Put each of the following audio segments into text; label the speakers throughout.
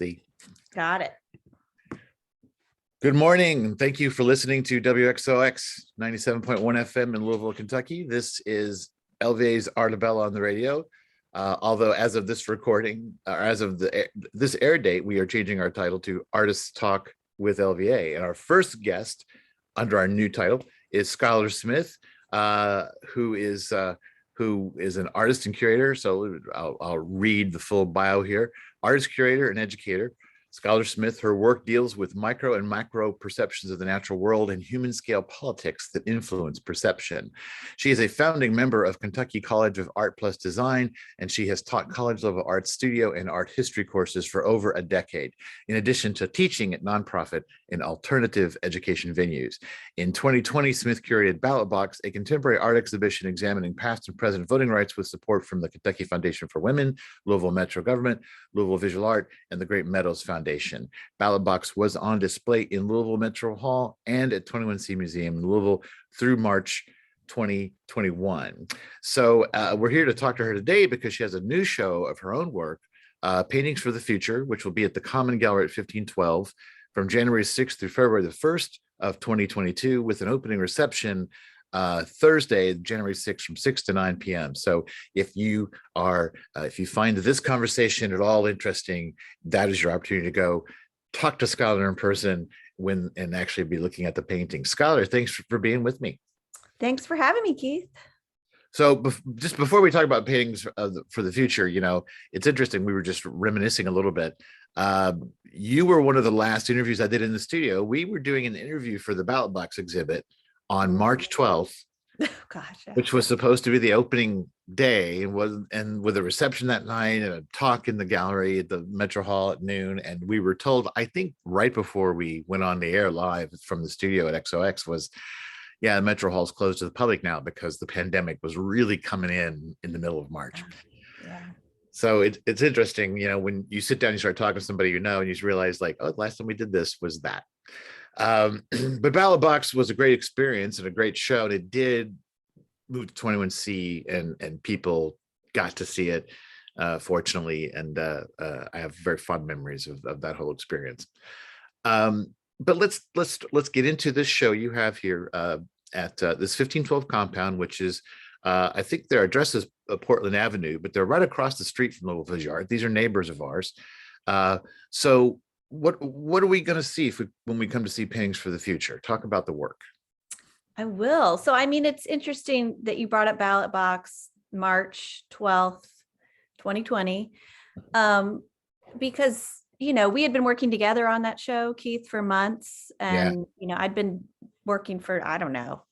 Speaker 1: See.
Speaker 2: Got it.
Speaker 1: Good morning. Thank you for listening to WXOX 97.1 FM in Louisville, Kentucky. This is LVA's Artabella on the radio. Although as of this recording, or as of this air date, we are changing our title to Artists Talk with LVA. And our first guest under our new title is Skylar Smith, who is an artist and curator. So I'll read the full bio here. Artist, curator, and educator. Skylar Smith, her work deals with micro and macro perceptions of the natural world and human scale politics that influence perception. She is a founding member of Kentucky College of Art Plus Design, and she has taught college level art studio and art history courses for over a decade, in addition to teaching at nonprofit and alternative education venues. In 2020, Smith curated Ballot Box, a contemporary art exhibition examining past and present voting rights with support from the Kentucky Foundation for Women, Louisville Metro Government, Louisville Visual Art, and the Great Meadows Foundation. Ballot Box was on display in Louisville Metro Hall and at 21C Museum in Louisville through March 2021. So we're here to talk to her today because she has a new show of her own work, Paintings for the Future, which will be at the Common Gallery at 1512 from January 6th through February the 1st of 2022, with an opening reception Thursday, January 6th from 6 to 9 p.m. So if you find this conversation at all interesting, that is your opportunity to go talk to Skylar in person and actually be looking at the painting. Skylar, thanks for being with me.
Speaker 2: Thanks for having me, Keith.
Speaker 1: So just before we talk about paintings for the future, it's interesting. We were just reminiscing a little bit. You were one of the last interviews I did in the studio. We were doing an interview for the Ballot Box exhibit on March 12th, which was supposed to be the opening day, and with a reception that night and a talk in the gallery at the Metro Hall at noon. And we were told, I think right before we went on the air live from the studio at XOX was, yeah, the Metro Hall's closed to the public now because the pandemic was really coming in the middle of March.
Speaker 2: Yeah.
Speaker 1: So it's interesting, when you sit down, you start talking to somebody and you realize like, oh, the last time we did this was that. But Ballot Box was a great experience and a great show, and it did move to 21C and people got to see it, fortunately, and I have very fond memories of that whole experience. But let's get into this show you have here at this 1512 compound, which is I think their address is Portland Avenue, but they're right across the street from Louisville Visual Art. These are neighbors of ours. So what are we going to see when we come to see Paintings for the Future? Talk about the work.
Speaker 2: I will. So, it's interesting that you brought up Ballot Box, March 12th, 2020, because, we had been working together on that show, Keith, for months. And, I'd been working for, I don't know,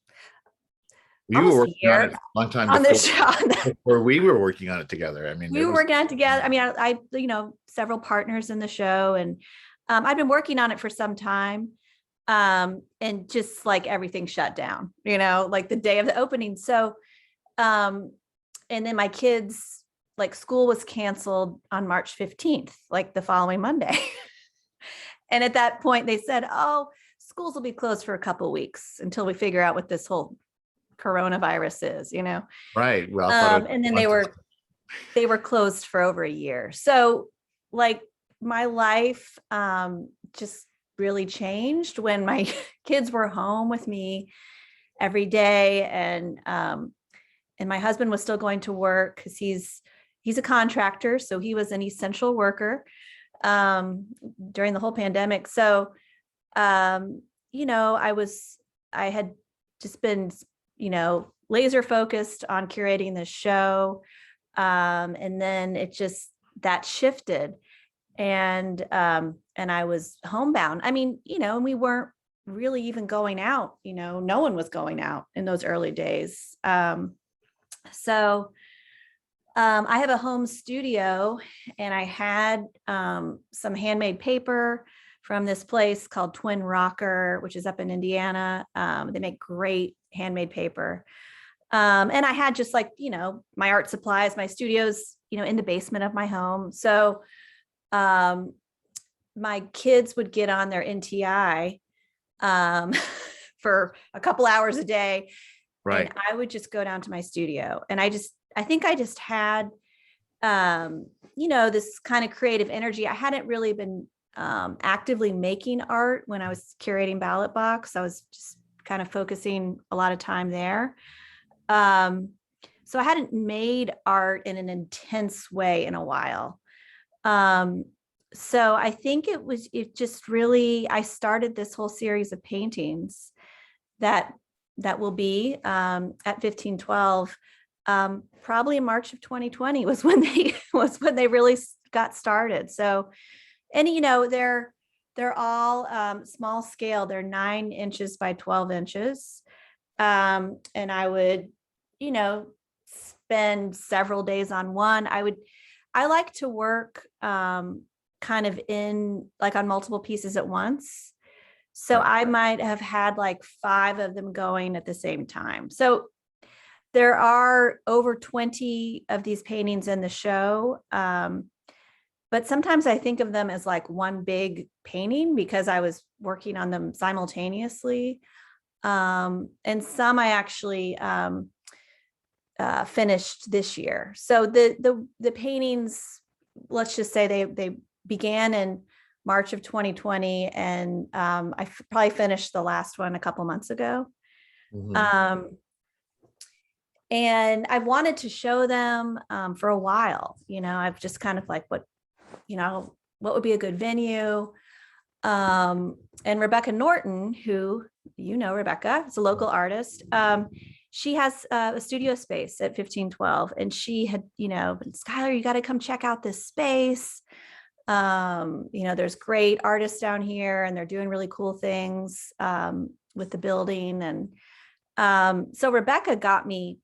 Speaker 1: you were working on it a long time
Speaker 2: on this show.
Speaker 1: Before we were working on it together.
Speaker 2: We were working on it together. I several partners in the show, and I've been working on it for some time. And just like everything shut down, like the day of the opening. So, and then my kids, like school was canceled on March 15th, like the following Monday. And at that point they said, oh, schools will be closed for a couple of weeks until we figure out what this whole coronavirus is,
Speaker 1: Right. Well,
Speaker 2: and then they were closed for over a year. So like my life, just really changed when my kids were home with me every day. And my husband was still going to work because he's a contractor. So he was an essential worker during the whole pandemic. So, I had just been, laser focused on curating this show. And then that shifted. And I was homebound. And we weren't really even going out, no one was going out in those early days. So I have a home studio, and I had some handmade paper from this place called Twin Rocker, which is up in Indiana. They make great handmade paper. And I had just like, my art supplies, my studios, in the basement of my home. So my kids would get on their NTI for a couple hours a day.
Speaker 1: Right.
Speaker 2: And I would just go down to my studio. And I think I just had, this kind of creative energy. I hadn't really been actively making art when I was curating Ballot Box. I was just kind of focusing a lot of time there. So I hadn't made art in an intense way in a while. So I think it just really, I started this whole series of paintings that will be at 1512. Probably in March of 2020 was when they really got started. So, and they're all small scale. They're 9 inches by 12 inches. And I would, spend several days on one. I like to work kind of in like on multiple pieces at once. So I might have had like 5 of them going at the same time. So there are over 20 of these paintings in the show. But sometimes I think of them as like one big painting because I was working on them simultaneously. And some I actually finished this year. So the paintings, let's just say they began in March of 2020, and I probably finished the last one a couple months ago. Mm-hmm. And I wanted to show them for a while. I've just kind of like what would be a good venue. And Rebecca Norton, who Rebecca, is a local artist. She has a studio space at 1512, and she had, Skylar, you got to come check out this space. There's great artists down here, and they're doing really cool things with the building. And so Rebecca got me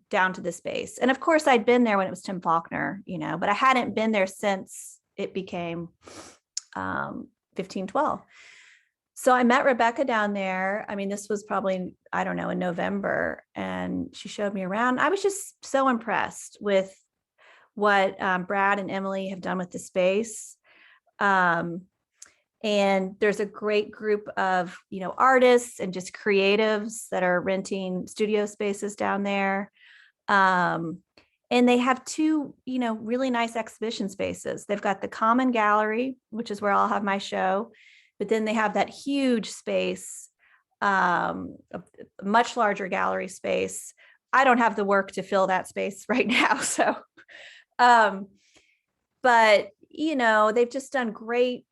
Speaker 2: down to the space. And of course, I'd been there when it was Tim Faulkner, but I hadn't been there since it became 1512. So I met Rebecca down there. I mean, this was probably, I don't know, in November, and she showed me around. I was just so impressed with what Brad and Emily have done with the space. And there's a great group of, artists and just creatives that are renting studio spaces down there. And they have 2, really nice exhibition spaces. They've got the common gallery, which is where I'll have my show. But then they have that huge space, a much larger gallery space. I don't have the work to fill that space right now. So, but, they've just done great.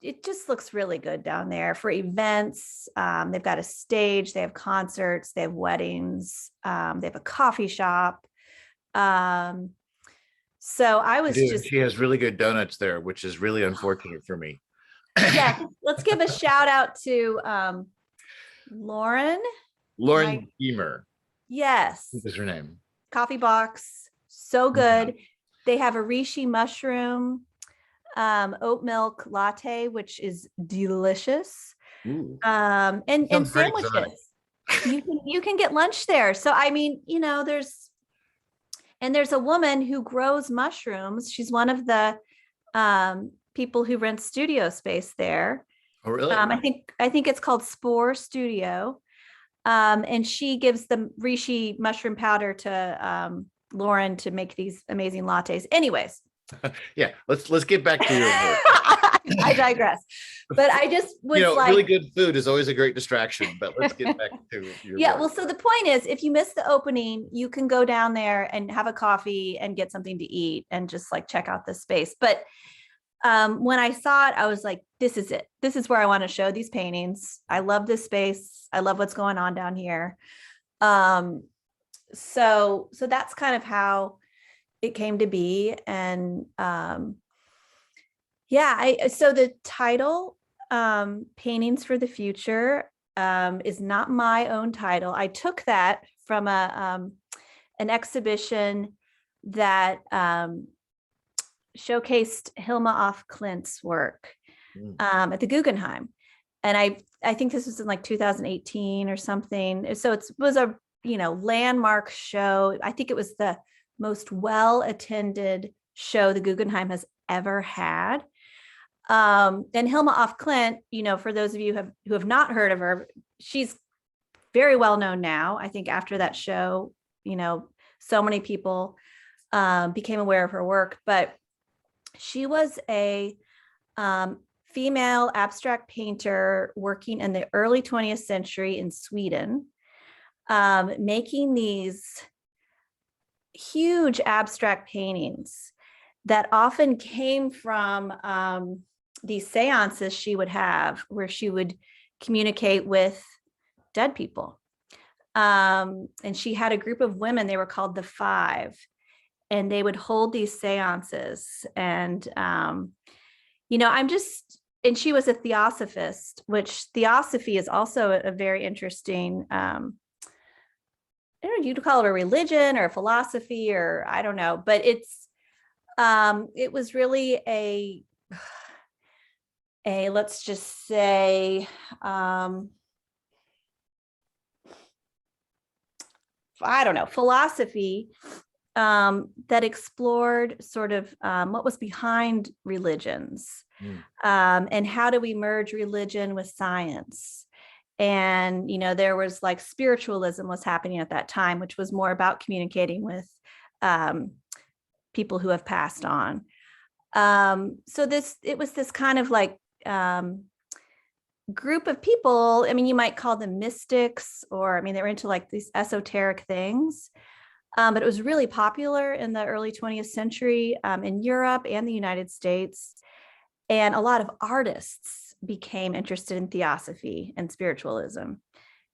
Speaker 2: It just looks really good down there for events. They've got a stage, they have concerts, they have weddings, they have a coffee shop. So I was
Speaker 1: she has really good donuts there, which is really unfortunate for me.
Speaker 2: Yeah, let's give a shout out to Lauren
Speaker 1: Beamer.
Speaker 2: Yes,
Speaker 1: What is her name?
Speaker 2: Coffee Box, so good. Mm-hmm. They have a reishi mushroom oat milk latte, which is delicious.
Speaker 1: Ooh.
Speaker 2: And sandwiches. You can get lunch there. So I mean, there's a woman who grows mushrooms. She's one of the people who rent studio space there.
Speaker 1: Oh, really?
Speaker 2: I think it's called Spore Studio. And she gives the reishi mushroom powder to Lauren to make these amazing lattes. Anyways.
Speaker 1: Yeah, let's get back to your work.
Speaker 2: I digress. But I just was
Speaker 1: really good food is always a great distraction, but let's get back to your work.
Speaker 2: Well, so the point is, if you miss the opening, you can go down there and have a coffee and get something to eat and just like check out the space. But when I saw it, I was like, this is it. This is where I want to show these paintings. I love this space. I love what's going on down here. So that's kind of how it came to be. And so the title, Paintings for the Future, is not my own title. I took that from an exhibition that showcased Hilma af Klint's work at the Guggenheim. And I think this was in like 2018 or something. So it was a, landmark show. I think it was the most well-attended show the Guggenheim has ever had. And Hilma af Klint, for those of you who have not heard of her, she's very well known now. I think after that show, so many people became aware of her work. But She was a female abstract painter working in the early 20th century in Sweden, making these huge abstract paintings that often came from these seances she would have, where she would communicate with dead people. And she had a group of women, they were called the Five, and they would hold these seances. And, and she was a theosophist, which theosophy is also a very interesting, I don't know, you'd call it a religion or a philosophy, or I don't know, but it was really let's just say, I don't know, philosophy that explored sort of what was behind religions, and how do we merge religion with science. And, there was like spiritualism was happening at that time, which was more about communicating with people who have passed on. So it was this kind of like group of people. I mean, you might call them mystics, or, they were into like these esoteric things. But it was really popular in the early 20th century in Europe and the United States. And a lot of artists became interested in theosophy and spiritualism,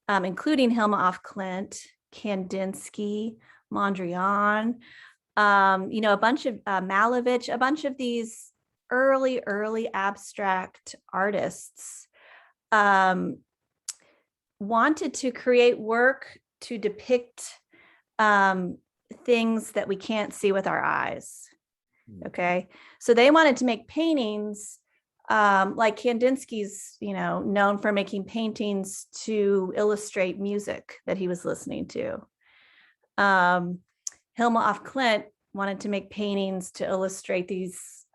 Speaker 2: including Hilma af Klint, Kandinsky, Mondrian, a bunch of Malevich, a bunch of these early abstract artists wanted to create work to depict things that we can't see with our eyes. Okay. So they wanted to make paintings, like Kandinsky's, known for making paintings to illustrate music that he was listening to. Hilma af Klint wanted to make paintings to illustrate these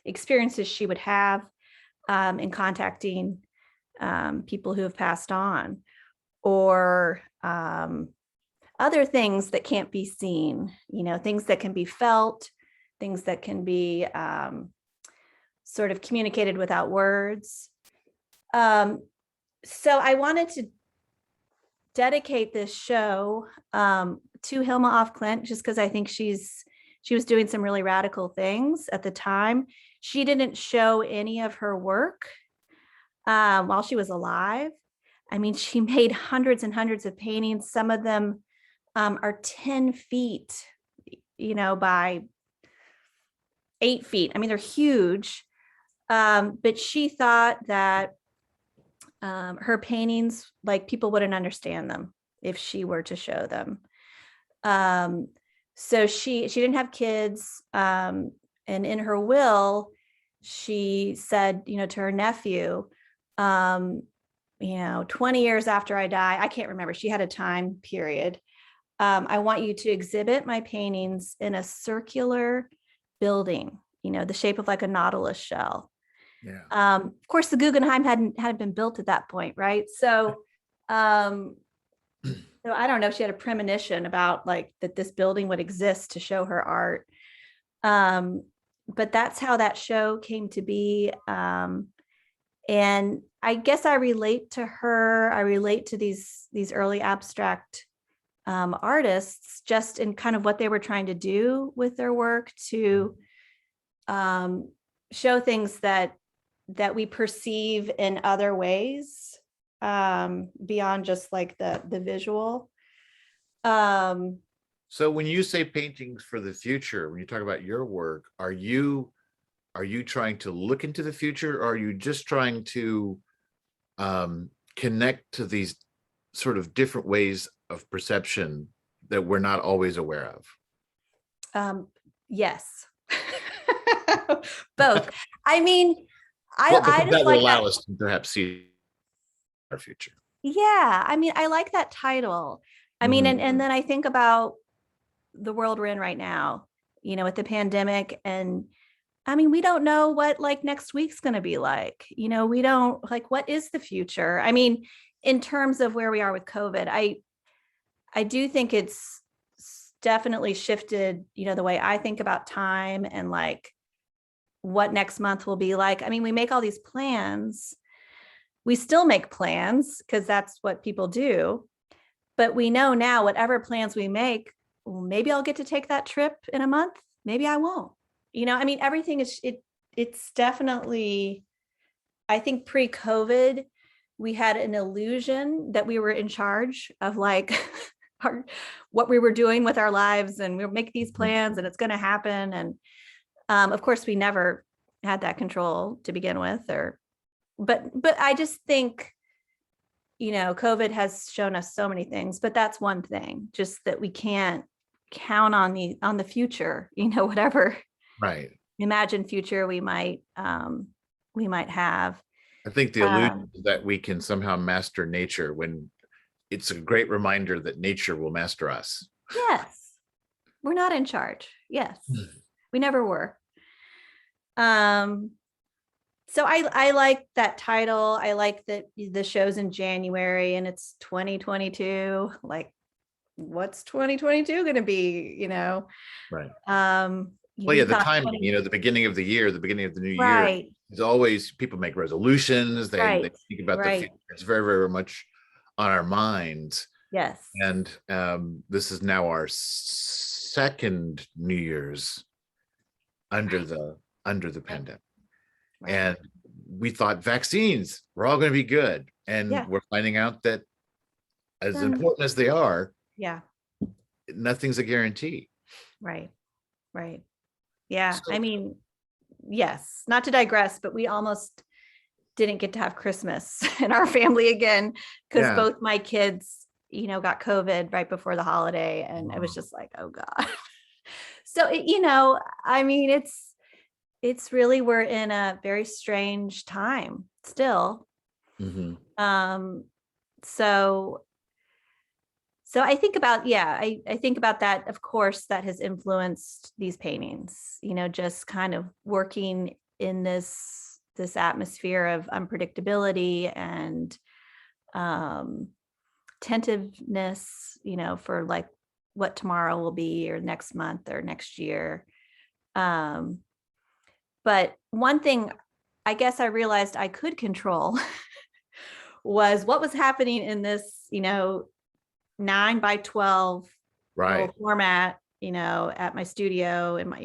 Speaker 2: experiences she would have in contacting people who have passed on, or other things that can't be seen, things that can be felt, things that can be sort of communicated without words. So I wanted to dedicate this show to Hilma af Klint, just because I think she was doing some really radical things at the time. She didn't show any of her work while she was alive. She made hundreds and hundreds of paintings. Some of them are 10 feet, by 8 feet. They're huge. But she thought that her paintings, like, people wouldn't understand them if she were to show them. So she didn't have kids. And in her will, she said, to her nephew, 20 years after I die, I can't remember, she had a time period. I want you to exhibit my paintings in a circular building, the shape of like a nautilus shell.
Speaker 1: Yeah.
Speaker 2: Of course, the Guggenheim hadn't been built at that point, right? So, so I don't know if she had a premonition about like that this building would exist to show her art. But that's how that show came to be. And I guess I relate to her. I relate to these early abstract artists, just in kind of what they were trying to do with their work, to show things that we perceive in other ways, beyond just like the visual.
Speaker 1: So when you say paintings for the future, when you talk about your work, are you trying to look into the future, or are you just trying to connect to these sort of different ways of perception that we're not always aware of?
Speaker 2: Yes. Both. I
Speaker 1: Because
Speaker 2: just
Speaker 1: that will
Speaker 2: like
Speaker 1: allow
Speaker 2: that.
Speaker 1: us to perhaps see our future.
Speaker 2: Yeah. I like that title. And then I think about the world we're in right now, with the pandemic, and we don't know what like next week's going to be like. We don't, like, what is the future? In terms of where we are with COVID, I do think it's definitely shifted, the way I think about time and like what next month will be like. I mean, we make all these plans. We still make plans because that's what people do. But we know now whatever plans we make, well, maybe I'll get to take that trip in a month. Maybe I won't. I mean, everything is it's definitely, I think pre-COVID, we had an illusion that we were in charge of like what we were doing with our lives, and we'll make these plans and it's going to happen. And of course, we never had that control to begin with, but I just think, COVID has shown us so many things, but that's one thing, just that we can't count on the future, whatever
Speaker 1: Right.
Speaker 2: imagined future we might have.
Speaker 1: I think the illusion is that we can somehow master nature, when it's a great reminder that nature will master us.
Speaker 2: Yes. We're not in charge. Yes. We never were. So I like that title. I like that the show's in January and it's 2022. Like, what's 2022 going to be,
Speaker 1: Right.
Speaker 2: Well,
Speaker 1: yeah, the timing, the beginning of the year, the beginning of the new year,
Speaker 2: right,
Speaker 1: is always, people make resolutions. They think about the future. It's very, very much on our minds.
Speaker 2: Yes.
Speaker 1: And this is now our second New Year's under the pandemic. Right. And we thought vaccines were all going to be good. And we're finding out that as important as they are, nothing's a guarantee.
Speaker 2: Right. Right. Yeah. So, I mean, yes, not to digress, but we almost didn't get to have Christmas in our family again because both my kids, got COVID right before the holiday. And I was just like, oh God. So, I mean, it's really, we're in a very strange time still. So I think about, I think about that. Of course, that has influenced these paintings, just kind of working in this atmosphere of unpredictability and tentativeness, for like what tomorrow will be or next month or next year. But one thing I guess I realized I could control was what was happening in this, 9x12 format, at my studio and my,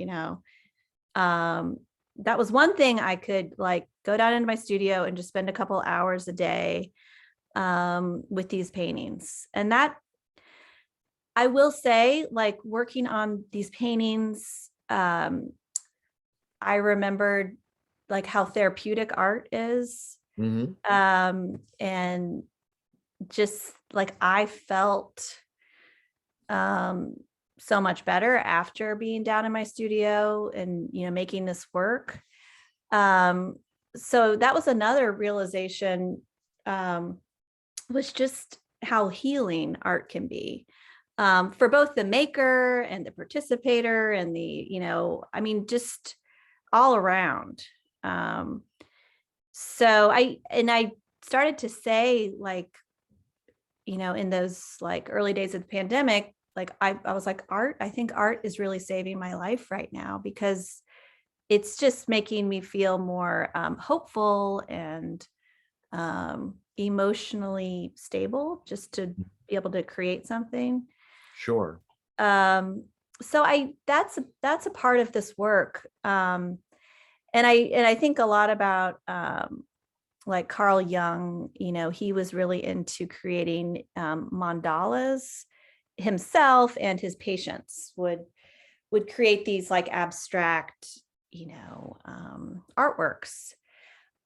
Speaker 2: that was one thing I could like go down into my studio and just spend a couple hours a day with these paintings. And that, I will say, like working on these paintings, I remembered like how therapeutic art is. And just like I felt so much better after being down in my studio and making this work. So that was another realization, was just how healing art can be, for both the maker and the participator and the, I mean, just all around. So I started to say, like, in those like early days of the pandemic, like I was like, I think art is really saving my life right now, because it's just making me feel more hopeful and emotionally stable, just to be able to create something.
Speaker 1: Sure.
Speaker 2: So that's a part of this work. And I think a lot about like Carl Jung, he was really into creating mandalas himself, and his patients would create these like abstract, artworks.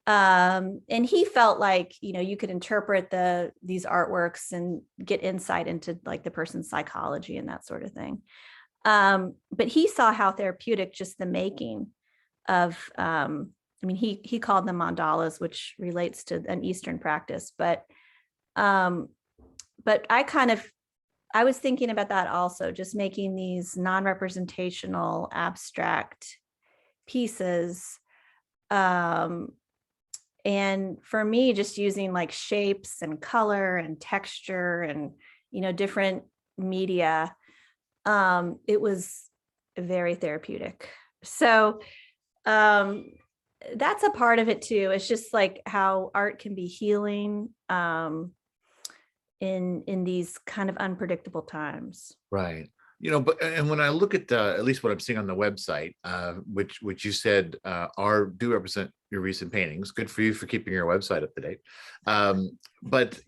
Speaker 2: And he felt like, you could interpret these artworks and get insight into like the person's psychology and that sort of thing. But he saw how therapeutic just the making of, I mean, he called them mandalas, which relates to an Eastern practice, but I was thinking about that also, just making these non-representational abstract pieces. And for me, just using like shapes and color and texture and, different media it was very therapeutic. So that's a part of it too. It's just like how art can be healing in these kind of unpredictable times.
Speaker 1: Right. But and when I look at least what I'm seeing on the website, which you said do represent your recent paintings. Good for you for keeping your website up to date. But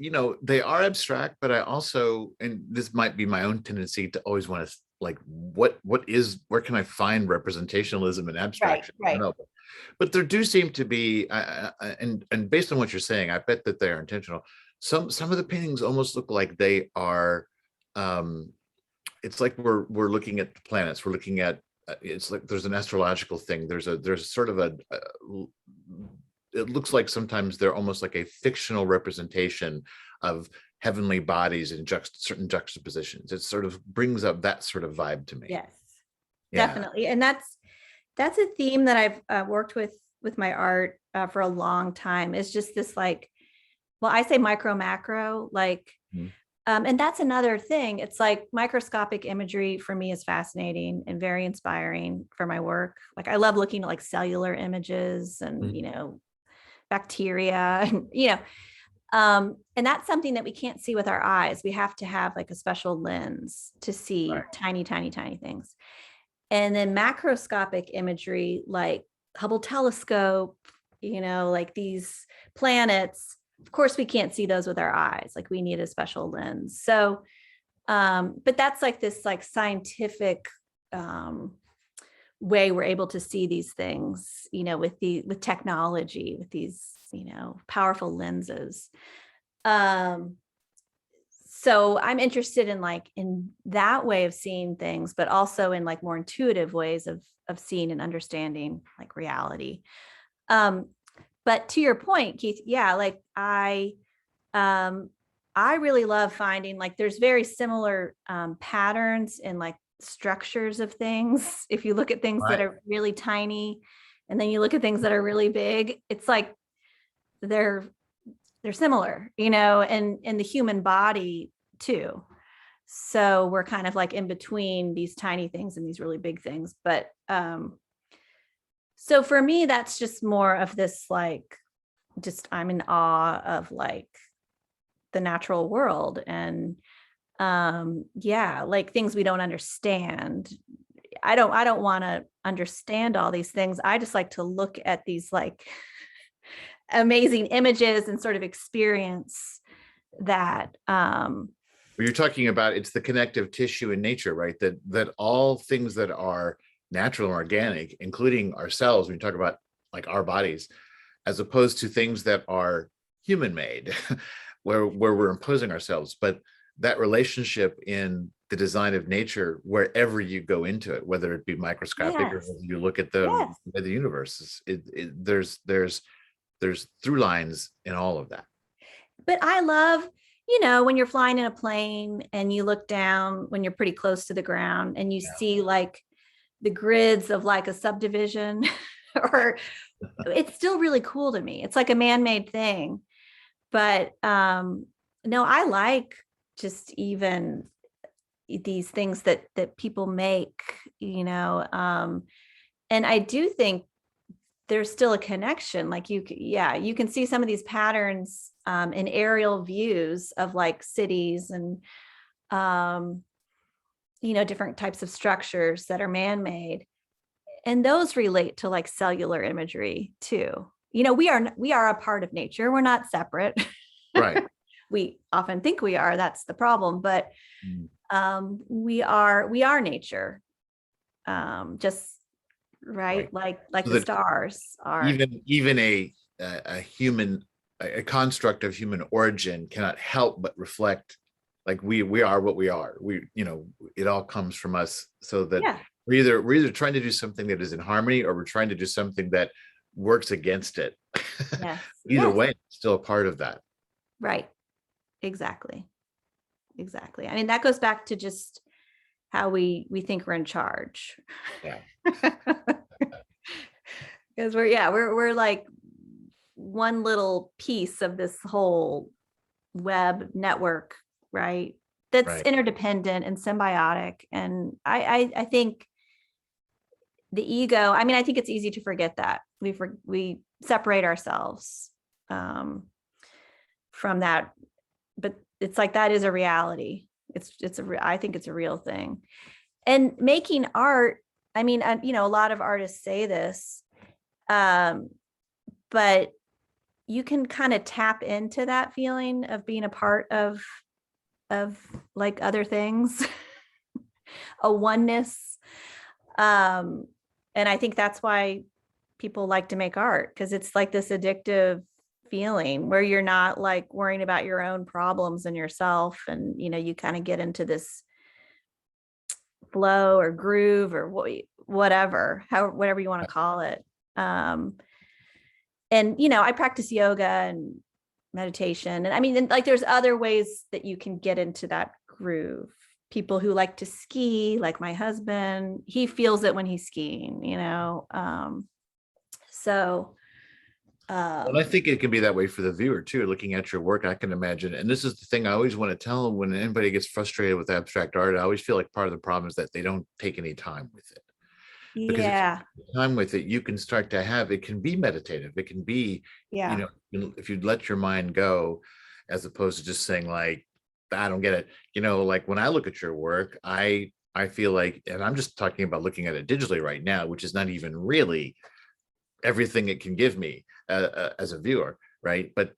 Speaker 1: they are abstract, but I also, and this might be my own tendency to always want to like, where can I find representationalism and abstraction? I don't know. But there do seem to be, and based on what you're saying, I bet that they are intentional. Some of the paintings almost look like they are. It's like we're looking at the planets. We're looking at. It's like there's an astrological thing. There's sort of it looks like sometimes they're almost like a fictional representation of heavenly bodies in certain juxtapositions. It sort of brings up that sort of vibe to me.
Speaker 2: Yes,
Speaker 1: Yeah.
Speaker 2: definitely. And that's a theme that I've worked with my art for a long time. It's just this like, well, I say micro macro, like, and that's another thing. It's like microscopic imagery for me is fascinating and very inspiring for my work. Like I love looking at like cellular images and, bacteria and, and that's something that we can't see with our eyes. We have to have like a special lens to see tiny, tiny, tiny things. And then macroscopic imagery, like Hubble telescope, like these planets, of course, we can't see those with our eyes. Like we need a special lens. So, but that's like this like scientific way we're able to see these things, with technology, with these, powerful lenses. So I'm interested in that way of seeing things, but also in like more intuitive ways of seeing and understanding like reality. But to your point, Keith, yeah, like I really love finding like there's very similar patterns in like structures of things. If you look at things that are really tiny, and then you look at things that are really big, it's like they're similar, and in the human body too. So we're kind of like in between these tiny things and these really big things. But so for me, that's just more of this, like, just I'm in awe of like the natural world and like things we don't understand. I don't want to understand all these things. I just like to look at these like amazing images and sort of experience that.
Speaker 1: You're talking about, it's the connective tissue in nature, right? That all things that are natural and organic, including ourselves, when you talk about like our bodies, as opposed to things that are human made, where we're imposing ourselves. But that relationship in the design of nature, wherever you go into it, whether it be microscopic or whether you look at the universe, there's through lines in all of that.
Speaker 2: But I love, when you're flying in a plane and you look down when you're pretty close to the ground and you see like the grids of like a subdivision, or it's still really cool to me. It's like a man-made thing. But no, I like just even these things that people make, and I do think there's still a connection. Like you can see some of these patterns in aerial views of like cities and different types of structures that are man-made, and those relate to like cellular imagery too. We are a part of nature. We're not separate.
Speaker 1: Right.
Speaker 2: We often think we are. That's the problem. But we are nature. Just right. Like so the stars are.
Speaker 1: Even a human, a construct of human origin cannot help but reflect like we are what we are. It all comes from us. So that we're either trying to do something that is in harmony, or we're trying to do something that works against it. Either way, it's still a part of that.
Speaker 2: Right. Exactly. I mean, that goes back to just how we think we're in charge.
Speaker 1: Yeah.
Speaker 2: Because we're like one little piece of this whole web network, right? that's
Speaker 1: Right.
Speaker 2: interdependent and symbiotic. And I think the ego, I mean, I think it's easy to forget that we separate ourselves from that, but it's like, that is a reality. I think it's a real thing. And making art, I mean, you know, a lot of artists say this, but you can kind of tap into that feeling of being a part of like other things, a oneness. And I think that's why people like to make art, because it's like this addictive feeling where you're not like worrying about your own problems and yourself. And, you know, you kind of get into this flow or groove or whatever, whatever you want to call it. And, you know, I practice yoga and meditation. And I mean, and like there's other ways that you can get into that groove. People who like to ski, like my husband, he feels it when he's skiing, you know. So
Speaker 1: Well, I think it can be that way for the viewer too. Looking at your work, I can imagine. And this is the thing I always want to tell them when anybody gets frustrated with abstract art. I always feel like part of the problem is that they don't take any time with it. Because if
Speaker 2: yeah,
Speaker 1: you take time with it, you can start to have, it can be meditative. It can be, you
Speaker 2: yeah,
Speaker 1: know, if you let your mind go, as opposed to just saying like, I don't get it. You know, like when I look at your work, I feel like, and I'm just talking about looking at it digitally right now, which is not even really everything it can give me as a viewer, right? But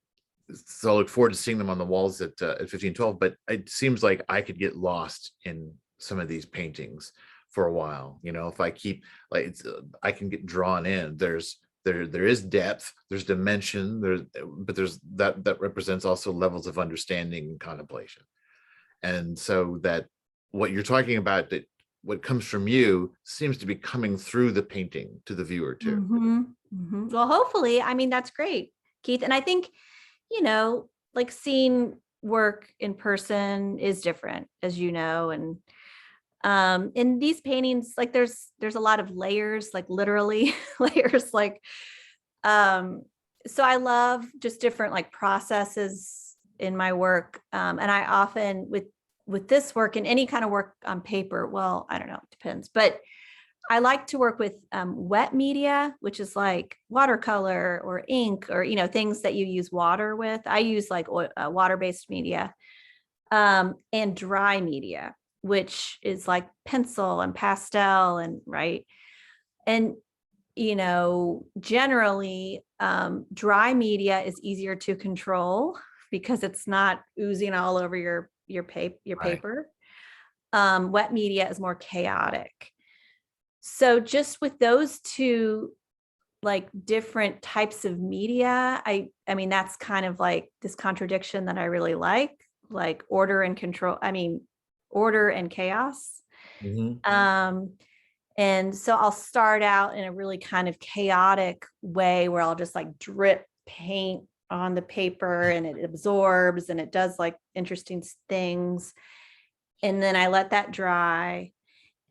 Speaker 1: so I look forward to seeing them on the walls at 1512. But it seems like I could get lost in some of these paintings for a while. You know, if I keep like I can get drawn in. There is depth, there's dimension, but there's that represents also levels of understanding and contemplation. And so that what you're talking about, that what comes from you seems to be coming through the painting to the viewer too.
Speaker 2: Well, hopefully, I mean, that's great, Keith. And I think, you know, like seeing work in person is different, as you know. And in these paintings, like there's a lot of layers, like literally layers, like so I love just different like processes in my work. And I often with this work and any kind of work on paper, well, I don't know, it depends, but I like to work with wet media, which is like watercolor or ink or, you know, things that you use water with. I use like water-based media, and dry media, which is like pencil and pastel and right. And, you know, generally dry media is easier to control because it's not oozing all over your
Speaker 1: Right.
Speaker 2: paper. Wet media is more chaotic. So just with those two like different types of media, I mean, that's kind of like this contradiction that I really like order and control, I mean, order and chaos.
Speaker 1: Mhm.
Speaker 2: And so I'll start out in a really kind of chaotic way where I'll just like drip paint on the paper and it absorbs and it does like interesting things. And then I let that dry.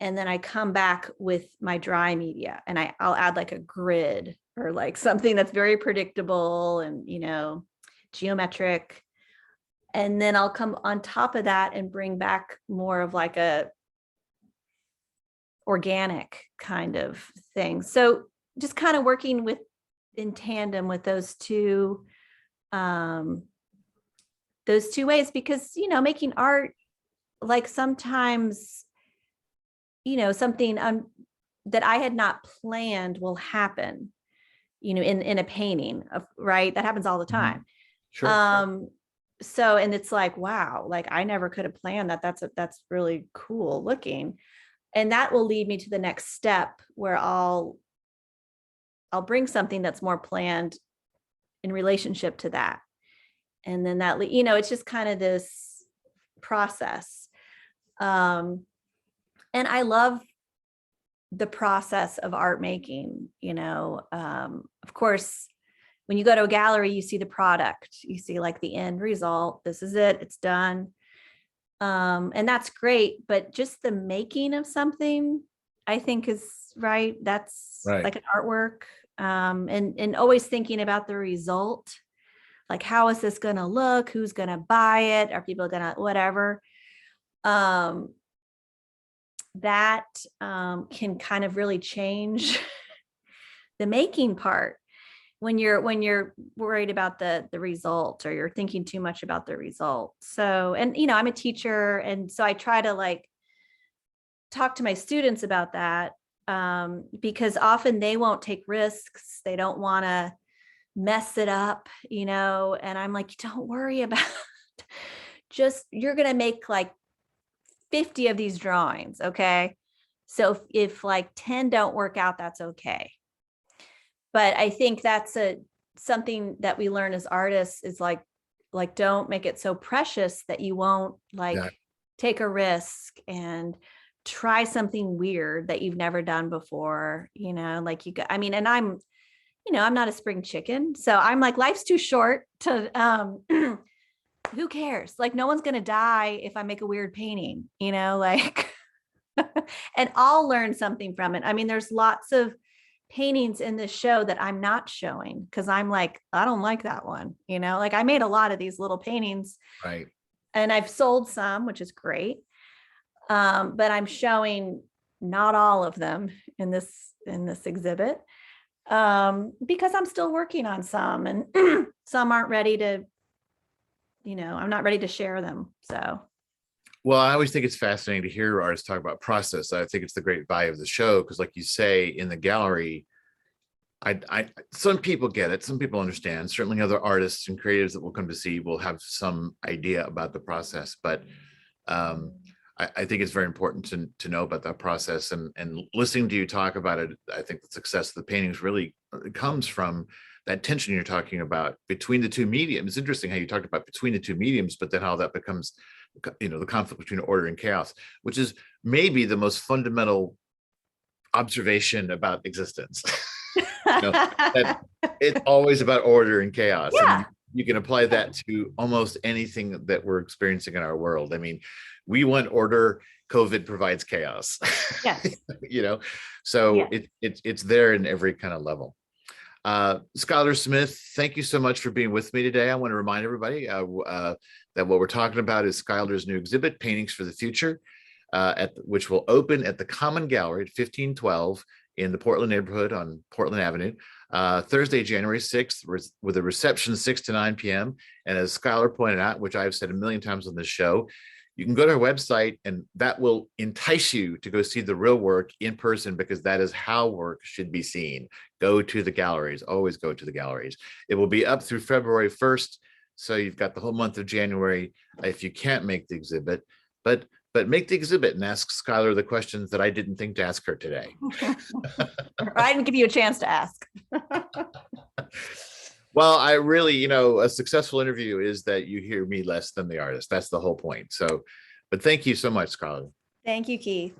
Speaker 2: And then I come back with my dry media and I'll add like a grid or like something that's very predictable and, you know, geometric. And then I'll come on top of that and bring back more of like a organic kind of thing. So just kind of working with in tandem with those two ways, because, you know, making art, like sometimes, you know, something that I had not planned will happen, you know, in a painting of, right. That happens all the time.
Speaker 1: Sure.
Speaker 2: So, and it's like, wow, like I never could have planned that. That's really cool looking. And that will lead me to the next step where I'll bring something that's more planned in relationship to that. And then that, you know, it's just kind of this process. And I love the process of art making, you know. Of course, when you go to a gallery, you see the product, you see like the end result. This is it, it's done. And that's great, but just the making of something, I think is right. That's
Speaker 1: Right.
Speaker 2: like an artwork. And always thinking about the result, like how is this going to look? Who's going to buy it? Are people going to whatever? that can kind of really change the making part when you're worried about the result, or you're thinking too much about the result. So, and I'm a teacher, and so I try to like talk to my students about that, because often they won't take risks. They don't want to mess it up, and I'm like, don't worry about it. Just, you're going to make like 50 of these drawings. Okay. So if like 10 don't work out, that's okay. But I think that's something that we learn as artists is like, don't make it so precious that you won't take a risk and try something weird that you've never done before, like and I'm not a spring chicken. So I'm like, life's too short to, who cares? Like, no one's going to die if I make a weird painting, like, and I'll learn something from it. I mean, there's lots of paintings in this show that I'm not showing because I'm like, I don't like that one, like I made a lot of these little paintings,
Speaker 1: right?
Speaker 2: And I've sold some, which is great. But I'm showing not all of them in this exhibit, because I'm still working on some, and some aren't ready to, I'm not ready to share them. So.
Speaker 1: Well, I always think it's fascinating to hear artists talk about process. I think it's the great value of the show, because like you say, in the gallery, some people get it, some people understand. Certainly other artists and creatives that will come to see will have some idea about the process, but I think it's very important to know about that process, and listening to you talk about it, I think the success of the paintings really comes from that tension you're talking about between the two mediums. It's interesting how you talked about between the two mediums, but then how that becomes the conflict between order and chaos, which is maybe the most fundamental observation about existence. That it's always about order and chaos.
Speaker 2: Yeah.
Speaker 1: And you can apply that to almost anything that we're experiencing in our world. I mean, we want order, COVID provides chaos.
Speaker 2: Yes.
Speaker 1: So
Speaker 2: Yeah.
Speaker 1: it's there in every kind of level. Skylar Smith, thank you so much for being with me today. I want to remind everybody that what we're talking about is Skylar's new exhibit, Paintings for the Future, which will open at the Common Gallery at 1512 in the Portland neighborhood on Portland Avenue, Thursday, January 6th, with a reception 6 to 9 p.m. And as Skylar pointed out, which I've said a million times on this show, you can go to her website, and that will entice you to go see the real work in person, because that is how work should be seen. Go to the galleries, always go to the galleries. It will be up through February 1st. So you've got the whole month of January if you can't make the exhibit, but make the exhibit and ask Skylar the questions that I didn't think to ask her today.
Speaker 2: I didn't give you a chance to ask.
Speaker 1: Well, I really, a successful interview is that you hear me less than the artist. That's the whole point. So, but thank you so much, Skylar.
Speaker 2: Thank you, Keith.